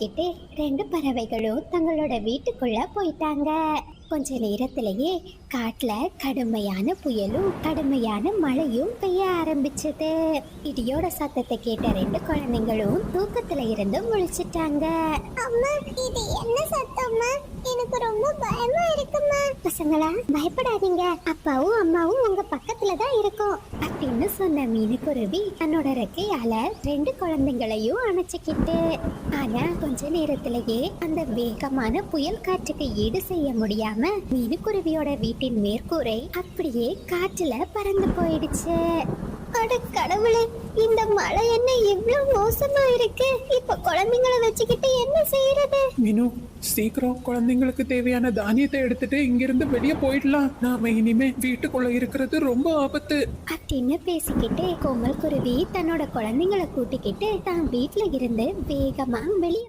பேசிக்கிட்டு ரெண்டு பறவைகளும் தங்களோட வீட்டுக்குள்ள போயிட்டாங்க. கொஞ்ச நேரத்திலேயே காட்டுல கடுமையான புயலும் கடுமையான மழையும் பெய்ய ஆரம்பிச்சது. இடியோட சத்தத்தை கேட்ட ரெண்டு குழந்தைங்களும் தூக்கத்துல இருந்து முழிச்சிட்டாங்க. அம்மா, இது என்ன சத்தம்மா? எனக்கு ரொம்ப பயமா இருக்குமா. பசங்களா, பயப்படாதீங்க, அப்பாவும் அம்மாவும் உங்க பக்கத்துல தான் இருக்கும் அப்படின்னு சொன்ன மீனுக்குருவி தன்னோட ரெக்கையால ரெண்டு குழந்தைங்களையும் அணைச்சுக்கிட்டு. ஆனா கொஞ்ச நேரத்திலேயே அந்த வேகமான புயல் காற்றுக்கு ஈடு செய்ய முடியாம மீனுக்குருவியோட வீட்டின் மேற்கூரை அப்படியே காற்றுல பறந்து போயிடுச்சு. அட கடவுளே, இந்த மழை என்ன இவ்வளவு மோசமா இருக்கு. இப்ப குழந்தைங்களை வச்சுக்கிட்டு என்ன செய்யறது? மீனு, சீக்கிரம் குழந்தைங்களுக்கு தேவையான தானியத்தை எடுத்துட்டு இங்கிருந்து வெளியே போயிடலாம். நாம இனிமே வீட்டுக்குள்ள இருக்கிறது ரொம்ப ஆபத்து அப்படின்னு பேசிக்கிட்டு கோமல் குருவி தன்னோட குழந்தைங்களை கூட்டிக்கிட்டு தான் வீட்டுல இருந்து வேகமா வெளியே